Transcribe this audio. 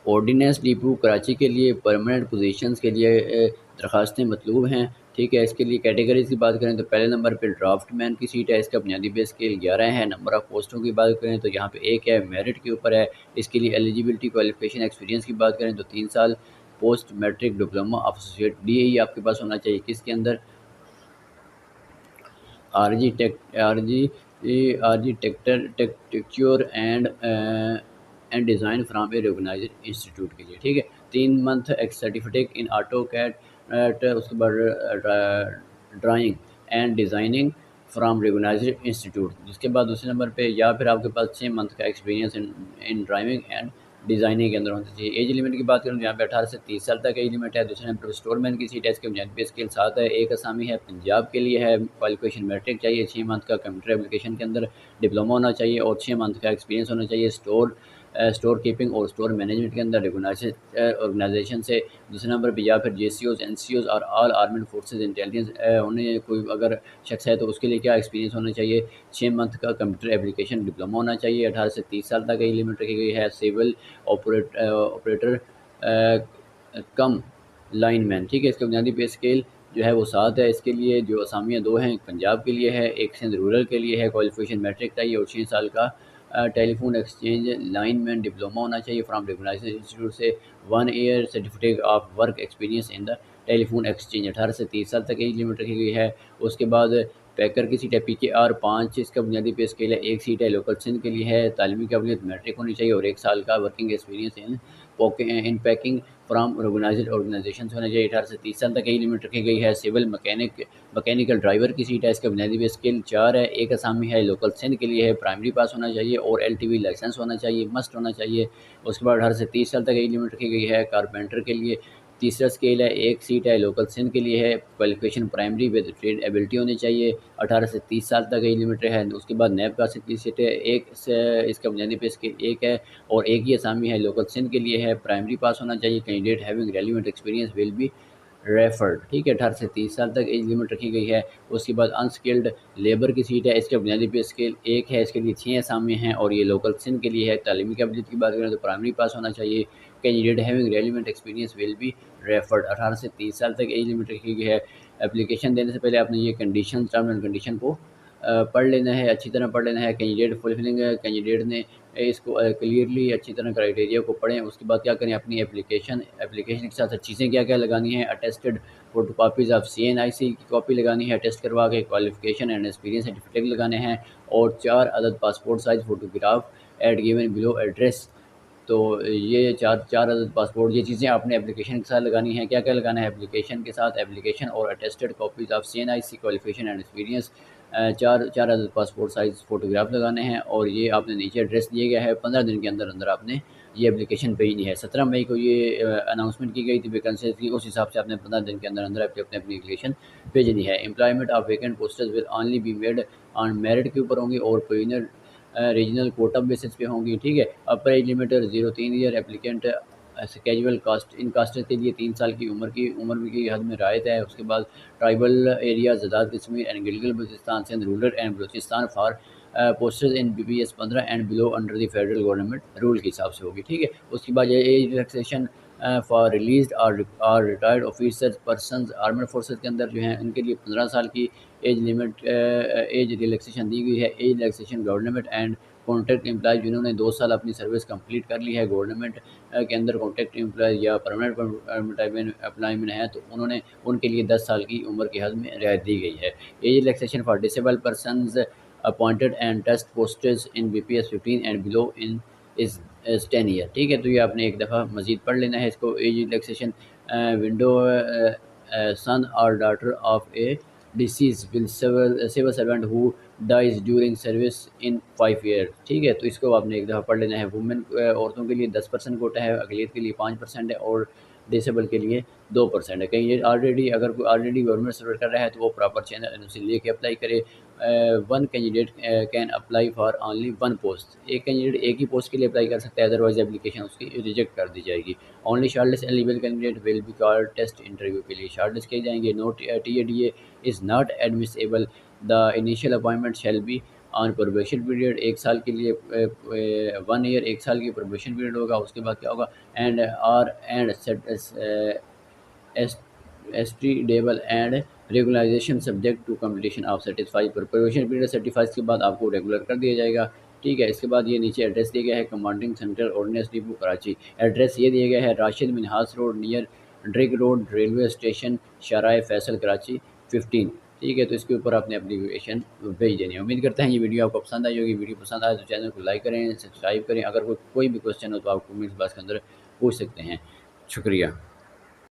Ordinance depot Karachi के लिए permanent positions के लिए दरखास्तें मतलूब हैं। ठीक है, इसके लिए कैटेगरीज की बात करें तो पहले नंबर पे ड्राफ्टमैन की सीट है, इसका बुनियादी पे स्केल 11 है। नंबर ऑफ पोस्टों की बात करें तो यहाँ पे एक है, मेरिट के ऊपर है। इसके लिए एलिजिबिलिटी, क्वालिफिकेशन, एक्सपीरियंस की बात करें तो 3 साल post matric diploma of associate DAE आपके पास होना चाहिए। किसके अंदर? Architecture architecture and design from a recognised institute के लिए। ठीक है, 3 month certificate in AutoCAD, उसके बाद drawing and designing from recognised institute. जिसके बाद दूसरे नंबर पे या फिर आपके पास 6 मंथ का experience in driving and designing के अंदर होना चाहिए। एज लिमिट की बात करूँ तो यहाँ पे 18 से 30 साल तक एज लिमिट है। दूसरे नंबर पर स्टोरमैन की सीट है, इसके बुनियादी पे स्केल 7 है। एक असामी है, पंजाब के लिए है। क्वालिफिकेशन मैट्रिक चाहिए, 6 मंथ का कंप्यूटर एप्लीकेशन के अंदर डिप्लोमा होना चाहिए और 6 मंथ का एक्सपीरियंस होना चाहिए स्टोर कीपिंग और स्टोर मैनेजमेंट के अंदर रिकॉग्नाइज्ड ऑर्गेनाइजेशन से। दूसरे नंबर पर या फिर JCOs, NCOs और ऑल आर्म्ड फोर्सेज इंटेलिजेंस उन्हें कोई अगर शख्स है तो उसके लिए क्या एक्सपीरियंस होना चाहिए? 6 मंथ का कंप्यूटर एप्लीकेशन डिप्लोमा होना चाहिए। 18 से 30 साल तक एज लिमिट रखी गई है। Civil operator cum lineman. ठीक है, इसका बुनियादी पे स्केल जो है वो 7 है। इसके लिए जो असामियाँ 2 हैं, पंजाब के लिए है, एक सिंध रूरल के लिए है। क्वालिफिकेशन मैट्रिक चाहिए और 6 साल का टेलीफोन एक्सचेंज लाइनमैन डिप्लोमा होना चाहिए फ्राम रिकॉग्नाइज्ड इंस्टीट्यूट से। 1 year certificate of work experience in the telephone exchange. 18 से 30 साल तक एज लिमिट रखी गई है। उसके बाद पैकर की सीट है PKR 5, इसका बुनियादी पे स्केल है। एक सीट है लोकल सिंध के लिए है। तालीमी काबिलियत मैट्रिक होनी चाहिए और 1 साल का working experience in packing from organised organisation होना चाहिए। 18 से 30 साल तक एज लिमिट रखी गई है। सिविल मैकेनिकल ड्राइवर की सीट है, इसका बुनियादी पे स्केल 4 है। एक असामी है, लोकल सिंध के लिए है। प्राइमरी पास होना चाहिए और LTV लाइसेंस होना चाहिए, मस्ट होना चाहिए। उसके बाद 18 से 30 साल तक एज लिमिट रखी गई है। कारपेंटर के लिए तीसरा स्केल है, एक सीट है, लोकल सिंध के लिए है। Qualification primary with trade ability होनी चाहिए। 18 से 30 साल तक एज लिमिट है। उसके बाद नैब का की सीट है, एक से इसका बुनियादी पे स्केल 1 है और एक ही असामी है, लोकल सिंध के लिए है। प्राइमरी पास होना चाहिए। Candidate having relevant experience will be referred. ठीक है, 18 से 30 साल तक एज लिमिट रखी गई है। उसके बाद अनस्किल्ड लेबर की सीट है, इसके बुनियादी पे स्केल 1 है। इसके लिए 6 असामी हैं और ये लोकल सिंध के लिए है। तालीमी काबिलियत की बात करें तो प्राइमरी पास होना चाहिए। Candidate having relevant experience will be referred. 18 से 30 साल तक एज लिमिट रखी गई है। एप्लीकेशन देने से पहले आपने ये कंडीशन, टर्म एंड कंडीशन को पढ़ लेना है, अच्छी तरह पढ़ लेना है। कैंडिडेट फुलफिलिंग कैंडिडेट ने इसको क्लियरली अच्छी तरह क्राइटेरिया को पढ़ें। उसके बाद क्या करें, अपनी एप्लीकेशन के साथ चीज़ें क्या क्या लगानी है। Attested photo copies of CNIC की कॉपी लगानी है, अटेस्ट करवा के। क्वालिफिकेशन एंड एक्सपीरियंस सर्टिफिकेट लगाने हैं और 4 अदद passport size photograph at given below address. तो ये चार अदद पासपोर्ट, ये चीज़ें आपने एप्लीकेशन के साथ लगानी है। क्या क्या लगाना है एप्लीकेशन के साथ? एप्लीकेशन और attested copies of CNIC, qualification and experience, चार अदद पासपोर्ट साइज़ फ़ोटोग्राफ लगाने हैं और ये आपने नीचे एड्रेस दिया गया है। 15 दिन के अंदर अंदर आपने ये एप्लीकेशन भेजनी है। 17 मई को ये अनाउंसमेंट की गई थी वैकेंसी की, उस हिसाब से आपने 15 दिन के अंदर अंदर अपनी अपनी एप्लीकेशन भेजनी है। Employment of vacant posters will only be made on merit के ऊपर होंगी और प्रोविजनल रीजनल कोटा बेसिस पे होंगी। ठीक है, upper age limit 03 year. Applicant casual caste in casters के लिए 3 साल की उम्र की हद में रायत है। उसके बाद ट्राइबल एरिया ज़दात Kashmir and Gilgit Baltistan Sindh rural and Balochistan for posters in BPS 15 and below under the federal government rule के हिसाब से होगी। ठीक है, उसके बाद ये एज रिलैक्सेशन फॉर रिलीज और retired officers person armed forces के अंदर जो हैं उनके लिए 15 साल की एज लिमिट एज रिलैक्सेशन दी गई है। Age relaxation government and contract employ जिन्होंने 2 साल अपनी सर्विस कंप्लीट कर ली है गवर्नमेंट के अंदर, कॉन्ट्रैक्ट एम्प्लॉय या परमानेंट एम्प्लॉय में है तो उन्होंने उनके लिए 10 साल की उम्र की हद में रियायत दी गई है। Age relaxation for disable persons appointed and test postage in BPS 15 and below in is 10 year. ठीक है, तो ये आपने एक दफ़ा मज़ीद पढ़ लेना है इसको। एज रिलैक्सेशन विंडो सन और daughter of a deceased will civil servant who dies during service in 5 year. ठीक है, तो इसको आपने एक दफ़ा पढ़ लेना है। वुमेन औरतों के लिए 10% कोटा है, अक़लियत के लिए 5% है और डिसेबल के लिए 2% है। कहीं ये अगर कोई ऑलरेडी गवर्नमेंट सर्विस कर रहा है तो वो प्रॉपर चैनल उसे लेके अप्लाई करे। 1 candidate can apply for only 1 post. एक कैंडिडेट एक ही पोस्ट के लिए अप्लाई कर सकता है, अदरवाइज एप्लीकेशन उसकी रिजेक्ट कर दी जाएगी। Only shortlist eligible candidate will be called test interview के लिए शॉर्टलिस्ट किए जाएंगे। No TADA is not admissible. The initial appointment shall be on probation period, 1 साल के लिए 1 ईयर 1 साल की प्रोबेशन पीरियड होगा। उसके बाद क्या होगा, and extendable and regularisation subject to completion of certify पर प्रोबेशन पीरियड सर्टिफाइज के बाद आपको रेगुलर कर दिया जाएगा। ठीक है, इसके बाद ये नीचे एड्रेस दिया गया है, commanding central ordnance depot Karachi. Address ये दिया गया है, Rashid Minhas road near Drigh road railway station, Sharae Faisal Karachi 15। ठीक है, तो इसके ऊपर आपने एप्लीकेशन भेज देनी है। उम्मीद करते हैं ये वीडियो आपको पसंद आई होगी। वीडियो पसंद आए तो चैनल को लाइक करें, सब्सक्राइब करें। अगर कोई भी क्वेश्चन हो तो आप कमेंट्स बॉक्स के अंदर पूछ सकते हैं। शुक्रिया।